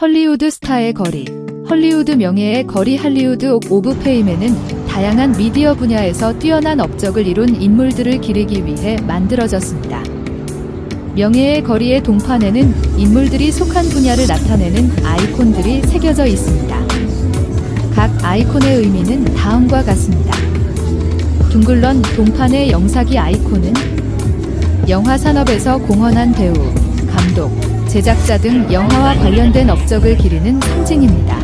헐리우드 스타의 거리, 헐리우드 명예의 거리. 할리우드 오브 페임에는 다양한 미디어 분야에서 뛰어난 업적을 이룬 인물들을 기리기 위해 만들어졌습니다. 명예의 거리의 동판에는 인물들이 속한 분야를 나타내는 아이콘들이 새겨져 있습니다. 각 아이콘의 의미는 다음과 같습니다. 둥글런 동판의 영사기 아이콘은 영화 산업에서 공헌한 배우, 감독, 제작자 등 영화와 관련된 업적을 기리는 상징입니다.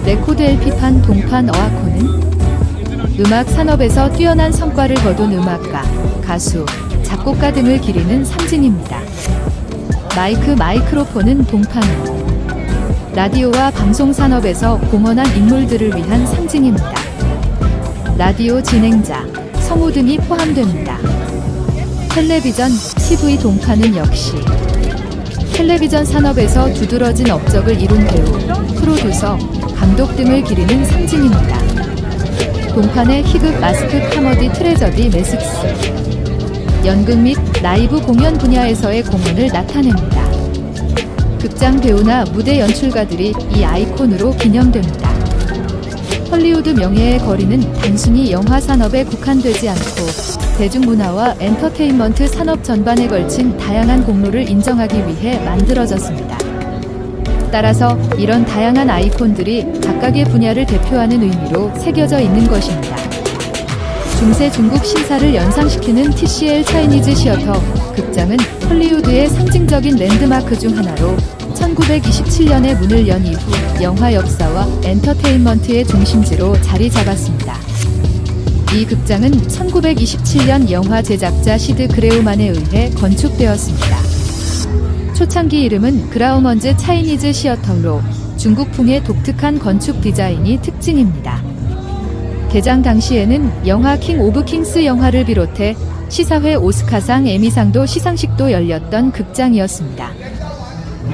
레코드 LP판 동판 어아콘은 음악 산업에서 뛰어난 성과를 거둔 음악가, 가수, 작곡가 등을 기리는 상징입니다. 마이크로폰은 동판은 라디오와 방송 산업에서 공헌한 인물들을 위한 상징입니다. 라디오 진행자, 성우 등이 포함됩니다. 텔레비전, TV 동판은 역시 텔레비전 산업에서 두드러진 업적을 이룬 배우, 프로듀서, 감독 등을 기리는 상징입니다. 동판의 희극, 마스크, 카머디, 트레저디, 매식스, 연극 및 라이브 공연 분야에서의 공헌을 나타냅니다. 극장 배우나 무대 연출가들이 이 아이콘으로 기념됩니다. 헐리우드 명예의 거리는 단순히 영화 산업에 국한되지 않고 대중문화와 엔터테인먼트 산업 전반에 걸친 다양한 공로를 인정하기 위해 만들어졌습니다. 따라서 이런 다양한 아이콘들이 각각의 분야를 대표하는 의미로 새겨져 있는 것입니다. 중세 중국 신사를 연상시키는 TCL 차이니즈 시어터 극장은 헐리우드의 상징적인 랜드마크 중 하나로 1927년에 문을 연 이후 영화 역사와 엔터테인먼트의 중심지로 자리 잡았습니다. 이 극장은 1927년 영화 제작자 시드 그레우만에 의해 건축되었습니다. 초창기 이름은 그라우먼즈 차이니즈 시어터로 중국풍의 독특한 건축 디자인이 특징입니다. 개장 당시에는 영화 킹 오브 킹스 영화를 비롯해 시사회 오스카상 에미상도 시상식도 열렸던 극장이었습니다.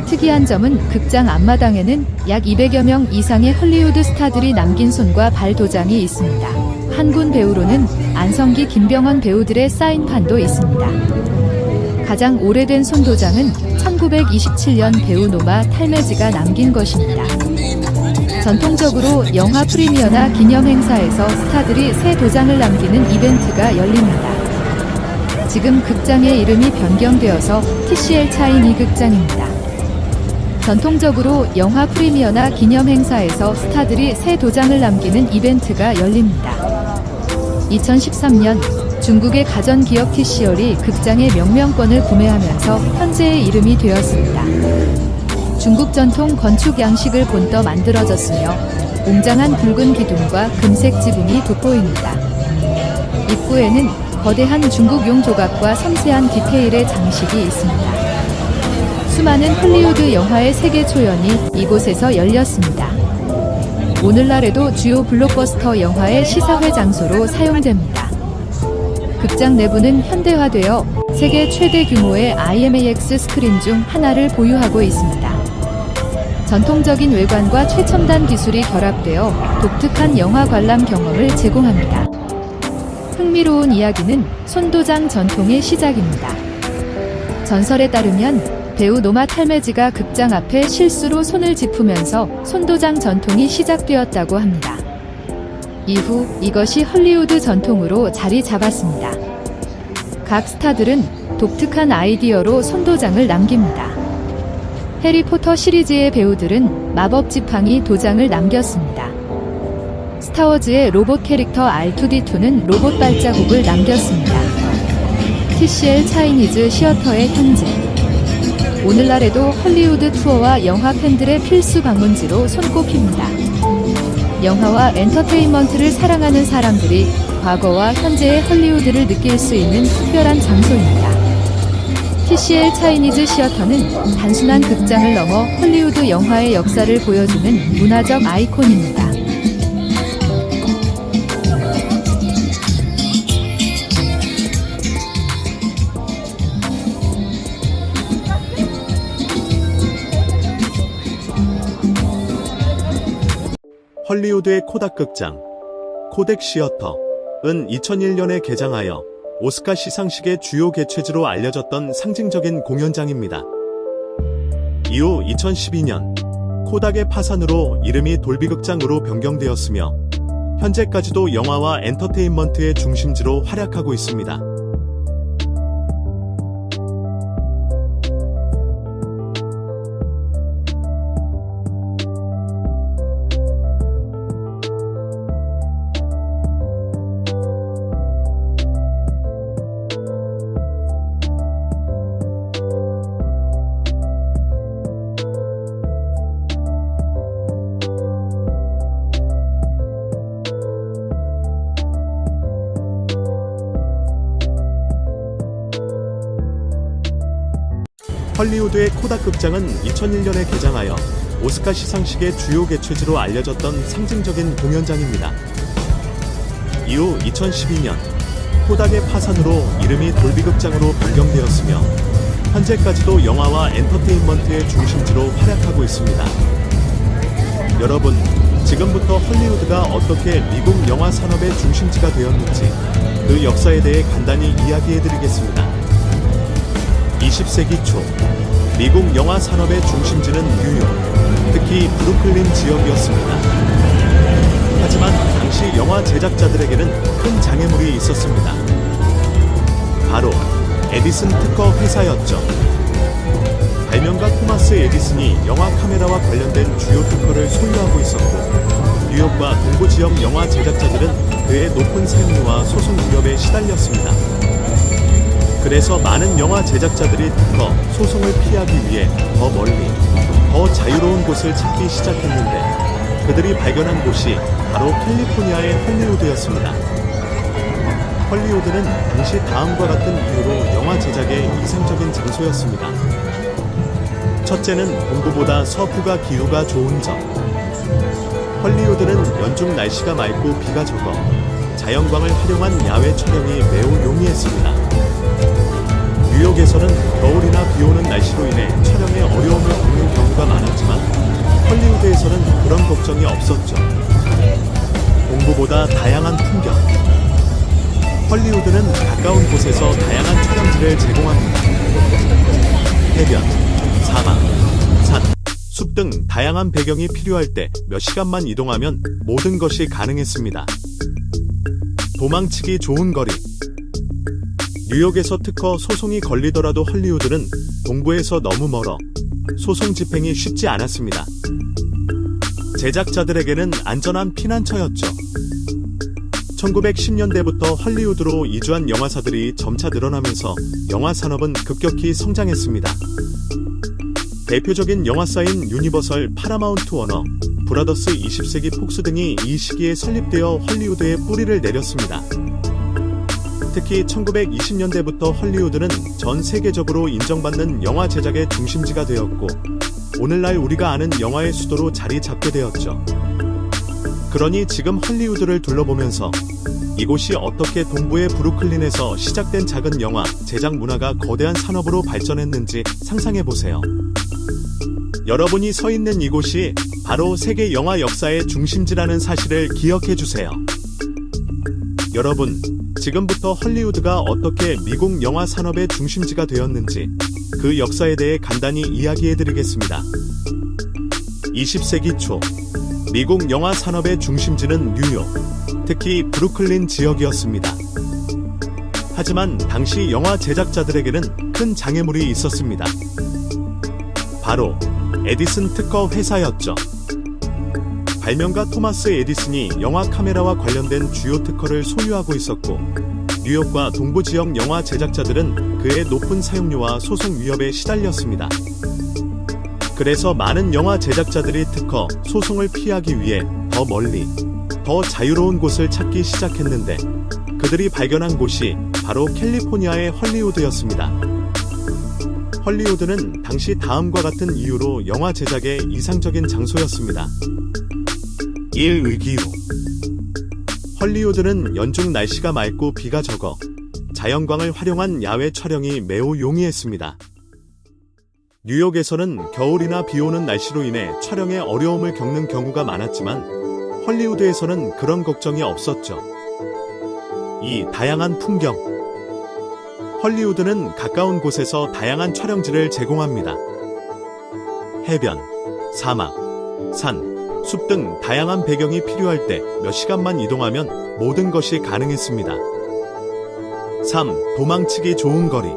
특이한 점은 극장 앞마당에는 약 200여 명 이상의 헐리우드 스타들이 남긴 손과 발 도장이 있습니다. 한군 배우로는 안성기, 김병헌 배우들의 사인판도 있습니다. 가장 오래된 손도장은 1927년 배우 노마 탈메지가 남긴 것입니다. 전통적으로 영화 프리미어나 기념행사에서 스타들이 새 도장을 남기는 이벤트가 열립니다. 지금 극장의 이름이 변경되어서 TCL 차이니 극장입니다. 전통적으로 영화 프리미어나 기념행사에서 스타들이 새 도장을 남기는 이벤트가 열립니다. 2013년 중국의 가전기업 TCL이 극장의 명명권을 구매하면서 현재의 이름이 되었습니다. 중국 전통 건축 양식을 본떠 만들어졌으며 웅장한 붉은 기둥과 금색 지붕이 돋보입니다. 입구에는 거대한 중국용 조각과 섬세한 디테일의 장식이 있습니다. 수많은 헐리우드 영화의 세계 초연이 이곳에서 열렸습니다. 오늘날에도 주요 블록버스터 영화의 시사회 장소로 사용됩니다. 극장 내부는 현대화되어 세계 최대 규모의 IMAX 스크린 중 하나를 보유하고 있습니다. 전통적인 외관과 최첨단 기술이 결합되어 독특한 영화 관람 경험을 제공합니다. 흥미로운 이야기는 손도장 전통의 시작입니다. 전설에 따르면 배우 노마 탈메지가 극장 앞에 실수로 손을 짚으면서 손도장 전통이 시작되었다고 합니다. 이후 이것이 헐리우드 전통으로 자리 잡았습니다. 각 스타들은 독특한 아이디어로 손도장을 남깁니다. 해리포터 시리즈의 배우들은 마법 지팡이 도장을 남겼습니다. 스타워즈의 로봇 캐릭터 R2D2는 로봇 발자국을 남겼습니다. TCL 차이니즈 시어터의 현재 오늘날에도 헐리우드 투어와 영화 팬들의 필수 방문지로 손꼽힙니다. 영화와 엔터테인먼트를 사랑하는 사람들이 과거와 현재의 헐리우드를 느낄 수 있는 특별한 장소입니다. TCL 차이니즈 시어터는 단순한 극장을 넘어 헐리우드 영화의 역사를 보여주는 문화적 아이콘입니다. 헐리우드의 코닥 극장, 코덱 시어터은 2001년에 개장하여 오스카 시상식의 주요 개최지로 알려졌던 상징적인 공연장입니다. 이후 2012년 코닥의 파산으로 이름이 돌비극장으로 변경되었으며 현재까지도 영화와 엔터테인먼트의 중심지로 활약하고 있습니다. 헐리우드의 코닥 극장은 2001년에 개장하여 오스카 시상식의 주요 개최지로 알려졌던 상징적인 공연장입니다. 이후 2012년 코닥의 파산으로 이름이 돌비극장으로 변경되었으며 현재까지도 영화와 엔터테인먼트의 중심지로 활약하고 있습니다. 여러분, 지금부터 헐리우드가 어떻게 미국 영화 산업의 중심지가 되었는지 그 역사에 대해 간단히 이야기해드리겠습니다. 20세기 초 미국 영화 산업의 중심지는 뉴욕, 특히 브루클린 지역이었습니다. 하지만 당시 영화 제작자들에게는 큰 장애물이 있었습니다. 바로 에디슨 특허 회사였죠. 발명가 토마스 에디슨이 영화 카메라와 관련된 주요 특허를 소유하고 있었고 뉴욕과 동부 지역 영화 제작자들은 그의 높은 사용료와 소송 위협에 시달렸습니다. 그래서 많은 영화 제작자들이 특허, 소송을 피하기 위해 더 멀리, 더 자유로운 곳을 찾기 시작했는데 그들이 발견한 곳이 바로 캘리포니아의 헐리우드였습니다. 헐리우드는 당시 다음과 같은 이유로 영화 제작의 이상적인 장소였습니다. 첫째는 동부보다 서부가 기후가 좋은 점. 헐리우드는 연중 날씨가 맑고 비가 적어 자연광을 활용한 야외 촬영이 매우 용이했습니다. 뉴욕에서는 겨울이나 비 오는 날씨로 인해 촬영에 어려움을 겪는 경우가 많았지만 헐리우드에서는 그런 걱정이 없었죠. 동부보다 다양한 풍경. 헐리우드는 가까운 곳에서 다양한 촬영지를 제공합니다. 해변, 사막, 산, 숲 등 다양한 배경이 필요할 때 몇 시간만 이동하면 모든 것이 가능했습니다. 도망치기 좋은 거리. 뉴욕에서 특허 소송이 걸리더라도 헐리우드는 동부에서 너무 멀어 소송 집행이 쉽지 않았습니다. 제작자들에게는 안전한 피난처였죠. 1910년대부터 헐리우드로 이주한 영화사들이 점차 늘어나면서 영화 산업은 급격히 성장했습니다. 대표적인 영화사인 유니버설, 파라마운트 워너, 브라더스, 20세기 폭스 등이 이 시기에 설립되어 헐리우드에 뿌리를 내렸습니다. 특히 1920년대부터 헐리우드는 전 세계적으로 인정받는 영화 제작의 중심지가 되었고 오늘날 우리가 아는 영화의 수도로 자리 잡게 되었죠. 그러니 지금 헐리우드를 둘러보면서 이곳이 어떻게 동부의 브루클린에서 시작된 작은 영화 제작 문화가 거대한 산업으로 발전했는지 상상해보세요. 여러분이 서 있는 이곳이 바로 세계 영화 역사의 중심지라는 사실을 기억해주세요. 여러분, 지금부터 헐리우드가 어떻게 미국 영화 산업의 중심지가 되었는지 그 역사에 대해 간단히 이야기해드리겠습니다. 20세기 초 미국 영화 산업의 중심지는 뉴욕, 특히 브루클린 지역이었습니다. 하지만 당시 영화 제작자들에게는 큰 장애물이 있었습니다. 바로 에디슨 특허 회사였죠. 발명가 토마스 에디슨이 영화 카메라와 관련된 주요 특허를 소유하고 있었고 뉴욕과 동부 지역 영화 제작자들은 그의 높은 사용료와 소송 위협에 시달렸습니다. 그래서 많은 영화 제작자들이 특허, 소송을 피하기 위해 더 멀리, 더 자유로운 곳을 찾기 시작했는데 그들이 발견한 곳이 바로 캘리포니아의 헐리우드였습니다. 헐리우드는 당시 다음과 같은 이유로 영화 제작의 이상적인 장소였습니다. 1. 의기후. 헐리우드는 연중 날씨가 맑고 비가 적어 자연광을 활용한 야외 촬영이 매우 용이했습니다. 뉴욕에서는 겨울이나 비 오는 날씨로 인해 촬영에 어려움을 겪는 경우가 많았지만 헐리우드에서는 그런 걱정이 없었죠. 2. 다양한 풍경. 헐리우드는 가까운 곳에서 다양한 촬영지를 제공합니다. 해변, 사막, 산, 숲 등 다양한 배경이 필요할 때 몇 시간만 이동하면 모든 것이 가능했습니다. 3. 도망치기 좋은 거리.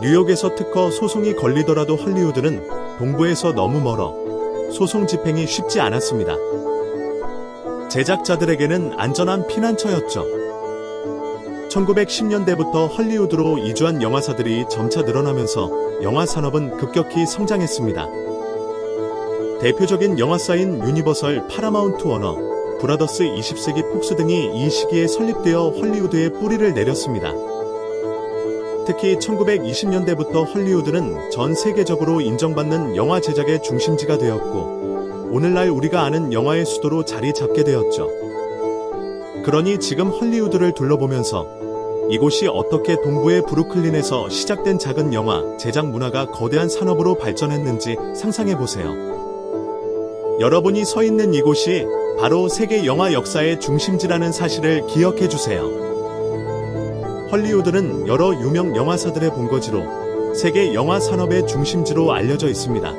뉴욕에서 특허 소송이 걸리더라도 헐리우드는 동부에서 너무 멀어 소송 집행이 쉽지 않았습니다. 제작자들에게는 안전한 피난처였죠. 1910년대부터 헐리우드로 이주한 영화사들이 점차 늘어나면서 영화 산업은 급격히 성장했습니다. 대표적인 영화사인 유니버설, 파라마운트 워너, 브라더스, 20세기 폭스 등이 이 시기에 설립되어 헐리우드에 뿌리를 내렸습니다. 특히 1920년대부터 헐리우드는 전 세계적으로 인정받는 영화 제작의 중심지가 되었고, 오늘날 우리가 아는 영화의 수도로 자리 잡게 되었죠. 그러니 지금 헐리우드를 둘러보면서 이곳이 어떻게 동부의 브루클린에서 시작된 작은 영화 제작 문화가 거대한 산업으로 발전했는지 상상해보세요. 여러분이 서 있는 이곳이 바로 세계 영화 역사의 중심지라는 사실을 기억해주세요. 헐리우드는 여러 유명 영화사들의 본거지로 세계 영화 산업의 중심지로 알려져 있습니다.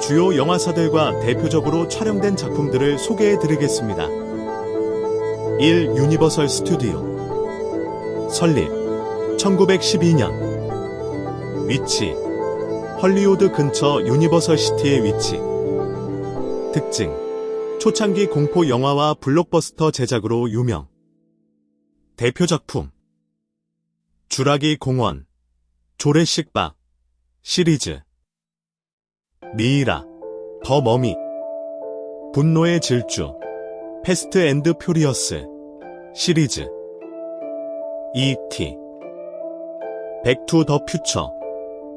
주요 영화사들과 대표적으로 촬영된 작품들을 소개해드리겠습니다. 1. 유니버설 스튜디오. 설립 1912년. 위치 헐리우드 근처 유니버설 시티의 위치. 특징 초창기 공포 영화와 블록버스터 제작으로 유명. 대표 작품 주라기 공원, 조레식 박 시리즈, 미이라, 더 머미, 분노의 질주, 패스트 앤드 퓨리어스 시리즈, E.T. 백투 더 퓨처,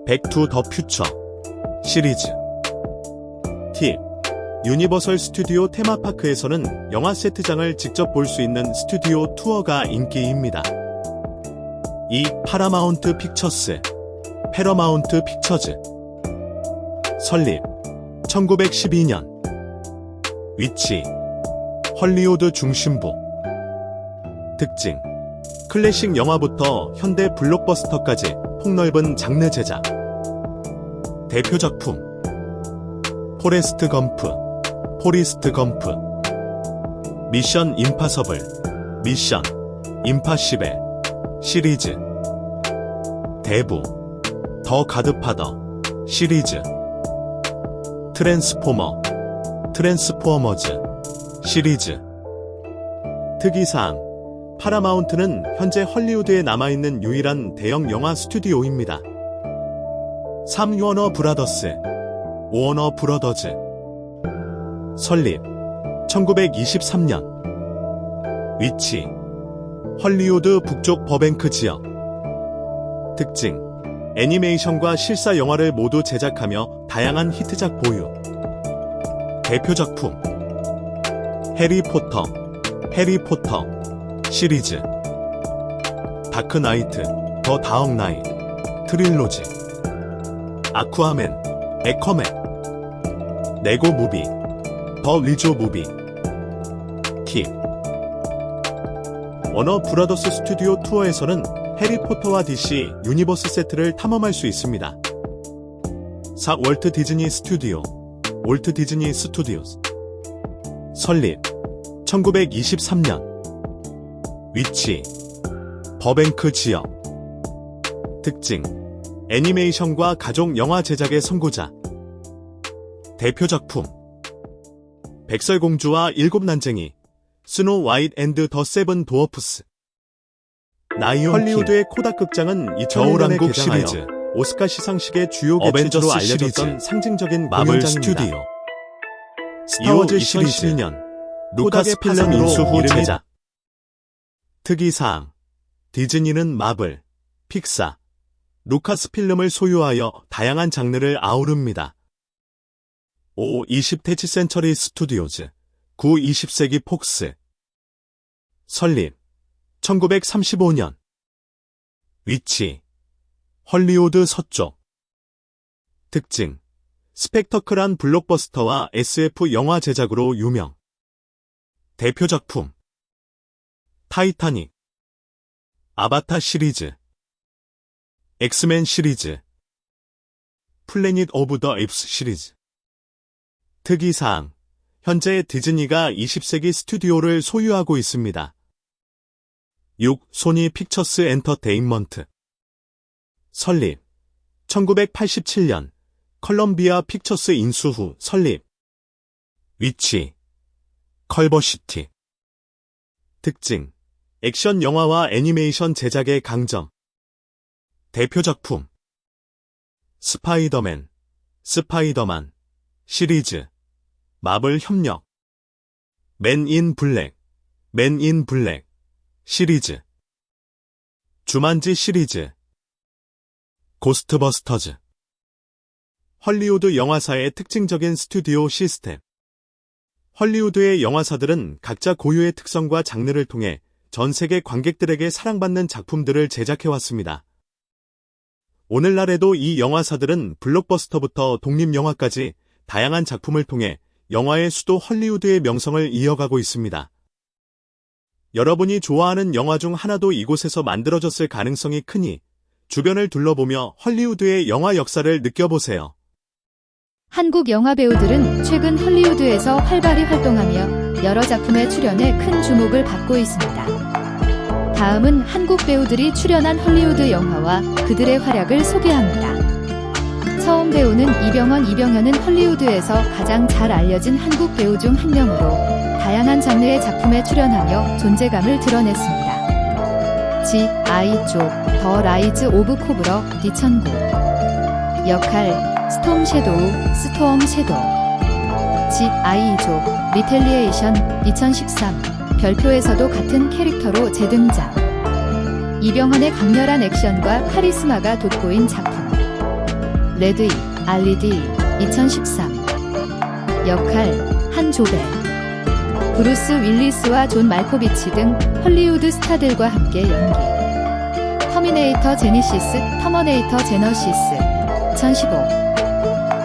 백투 더 퓨처 시리즈. 팁 유니버설 스튜디오 테마파크에서는 영화 세트장을 직접 볼 수 있는 스튜디오 투어가 인기입니다. 2. 파라마운트 픽처스, 패러마운트 픽처즈. 설립 1912년. 위치 헐리우드 중심부. 특징 클래식 영화부터 현대 블록버스터까지 폭넓은 장르 제작. 대표 작품 포레스트 검프, 포리스트 검프, 미션 임파서블, 미션 임파시벨 시리즈, 대부, 더 가드파더 시리즈, 트랜스포머, 트랜스포머즈 시리즈. 특이사항 파라마운트는 현재 헐리우드에 남아있는 유일한 대형 영화 스튜디오입니다. 3. 워너 브라더스, 워너 브러더즈. 설립 1923년. 위치 헐리우드 북쪽 버뱅크 지역. 특징 애니메이션과 실사 영화를 모두 제작하며 다양한 히트작 보유. 대표 작품 해리포터, 해리포터 시리즈, 다크나이트, 더 다크나이트 트릴로지, 아쿠아맨, 에커맨, 레고 무비, 더 리조 무비. 팁 워너 브라더스 스튜디오 투어에서는 해리포터와 DC 유니버스 세트를 탐험할 수 있습니다. 4. 월트 디즈니 스튜디오, 월트 디즈니 스튜디오스. 설립 1923년. 위치 버뱅크 지역. 특징 애니메이션과 가족 영화 제작의 선구자. 대표 작품 백설공주와 일곱 난쟁이, 스노우 화이트 앤드 더 세븐 도어프스. 나이온 헐리우드의 코닥 극장은 2000년에 시리즈 오스카 시상식의 주요 개최지로 알려졌던 상징적인 마블 스튜디오. 스타워즈 시리즈 2012년 루카스 필름으로 이후 제작. 특이사항 디즈니는 마블, 픽사, 루카스 필름을 소유하여 다양한 장르를 아우릅니다. 5. 20th 센처리 스튜디오즈, 9. 20세기 폭스. 설립 1935년. 위치 헐리우드 서쪽. 특징 스펙터클한 블록버스터와 SF 영화 제작으로 유명. 대표 작품 타이타닉, 아바타 시리즈, 엑스맨 시리즈, 플래닛 오브 더 에이프스 시리즈. 특이사항. 현재 디즈니가 20세기 스튜디오를 소유하고 있습니다. 6. 소니 픽처스 엔터테인먼트. 설립. 1987년 컬럼비아 픽처스 인수 후 설립. 위치. 컬버시티. 특징. 액션 영화와 애니메이션 제작의 강점. 대표 작품. 스파이더맨, 스파이더만 시리즈. 마블 협력. 맨 인 블랙, 맨 인 블랙 시리즈. 주만지 시리즈. 고스트버스터즈. 헐리우드 영화사의 특징적인 스튜디오 시스템. 헐리우드의 영화사들은 각자 고유의 특성과 장르를 통해 전 세계 관객들에게 사랑받는 작품들을 제작해왔습니다. 오늘날에도 이 영화사들은 블록버스터부터 독립영화까지 다양한 작품을 통해 영화의 수도 헐리우드의 명성을 이어가고 있습니다. 여러분이 좋아하는 영화 중 하나도 이곳에서 만들어졌을 가능성이 크니 주변을 둘러보며 헐리우드의 영화 역사를 느껴보세요. 한국 영화 배우들은 최근 헐리우드에서 활발히 활동하며 여러 작품에 출연해 큰 주목을 받고 있습니다. 다음은 한국 배우들이 출연한 헐리우드 영화와 그들의 활약을 소개합니다. 처음 배우는 이병헌. 이병헌은 헐리우드에서 가장 잘 알려진 한국 배우 중 한 명으로 다양한 장르의 작품에 출연하며 존재감을 드러냈습니다. G.I. 조, 더 라이즈 오브 코브러 2009. 역할 스톰 섀도우, 스톰 섀도우. G.I. 조, 리텔리에이션 2013. 별표에서도 같은 캐릭터로 재등장. 이병헌의 강렬한 액션과 카리스마가 돋보인 작품. 레드이, 알리디 2013. 역할 한조배. 브루스 윌리스와 존 말코비치 등 헐리우드 스타들과 함께 연기. 터미네이터 제니시스, 터머네이터 제너시스 2015.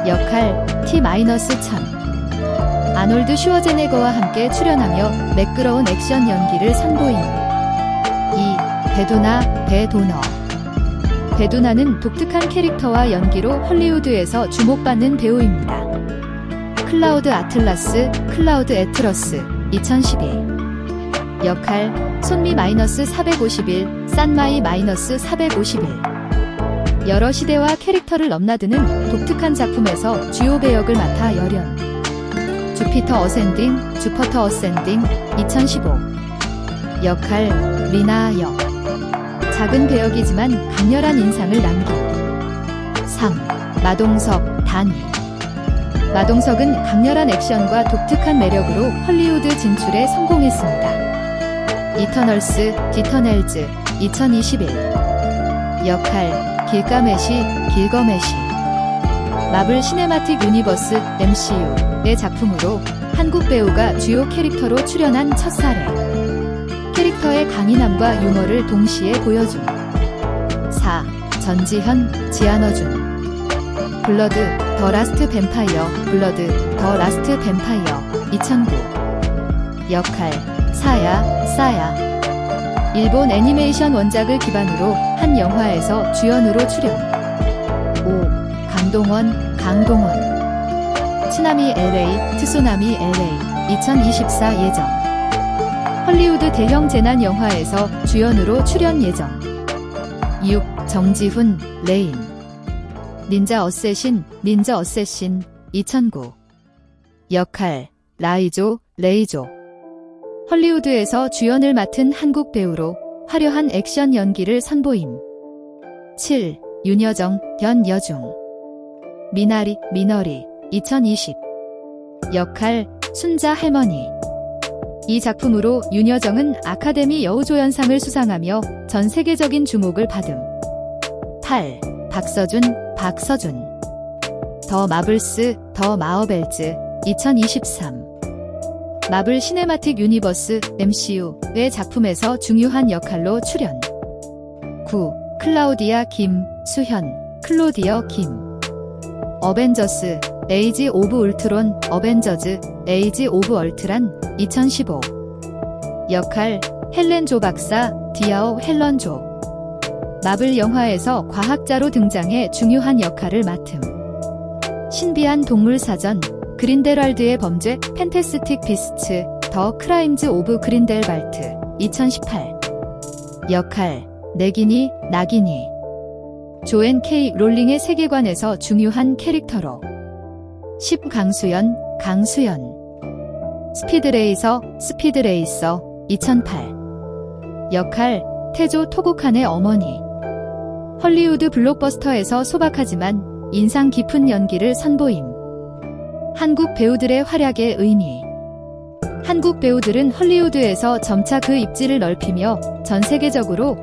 역할 T-1000. 아놀드 슈워제네거와 함께 출연하며 매끄러운 액션 연기를 선보인. 2. 배두나, 배도너. 배두나는 독특한 캐릭터와 연기로 헐리우드에서 주목받는 배우입니다. 클라우드 아틀라스, 클라우드 애트러스 2012. 역할 손미 -451, 산마이 -451. 여러 시대와 캐릭터를 넘나드는 독특한 작품에서 주요 배역을 맡아 열연. 주피터 어센딩, 주퍼터 어센딩 2015. 역할 리나 역. 작은 배역이지만 강렬한 인상을 남긴. 3. 마동석, 다니. 마동석은 강렬한 액션과 독특한 매력으로 헐리우드 진출에 성공했습니다. 이터널스, 디터넬즈 2021. 역할 길가메시, 길거메시. 마블 시네마틱 유니버스 MCU의 작품으로 한국 배우가 주요 캐릭터로 출연한 첫 사례. 캐릭터의 강인함과 유머를 동시에 보여준. 4. 전지현, 지안어준. 블러드, 더 라스트 뱀파이어, 블러드, 더 라스트 뱀파이어 2009. 역할 사야, 싸야. 일본 애니메이션 원작을 기반으로 한 영화에서 주연으로 출연. 5. 강동원, 강동원. 쓰나미 LA, 트수나미 LA 2024 예정. 헐리우드 대형 재난 영화에서 주연으로 출연 예정. 6. 정지훈, 레인. 닌자 어쌔신, 닌자 어쌔신 2009. 역할 라이조, 레이조. 헐리우드에서 주연을 맡은 한국 배우로 화려한 액션 연기를 선보임. 7. 윤여정, 연여중. 미나리, 미너리 2020. 역할 순자 할머니. 이 작품으로 윤여정은 아카데미 여우조연상을 수상하며 전 세계적인 주목을 받음. 8. 박서준, 박서준. 더 마블스, 더 마어벨즈 2023. 마블 시네마틱 유니버스 MCU의 작품에서 중요한 역할로 출연. 9. 클라우디아 김, 수현, 클로디어 김. 어벤져스, 에이지 오브 울트론, 어벤져즈, 에이지 오브 얼트란 2015. 역할 헬렌 조 박사, 디아오 헬런 조. 마블 영화에서 과학자로 등장해 중요한 역할을 맡음. 신비한 동물 사전, 그린델왈드의 범죄, 팬테스틱 비스츠, 더 크라임즈 오브 그린델발트, 2018. 역할, 나기니. 조앤 K. 롤링의 세계관에서 중요한 캐릭터로. 10. 강수연. 스피드레이서, 2008. 역할, 태조 토고칸의 어머니. 헐리우드 블록버스터에서 소박하지만 인상 깊은 연기를 선보임. 한국 배우들의 활약의 의미. 한국 배우들은 헐리우드에서 점차 그 입지를 넓히며 전 세계적으로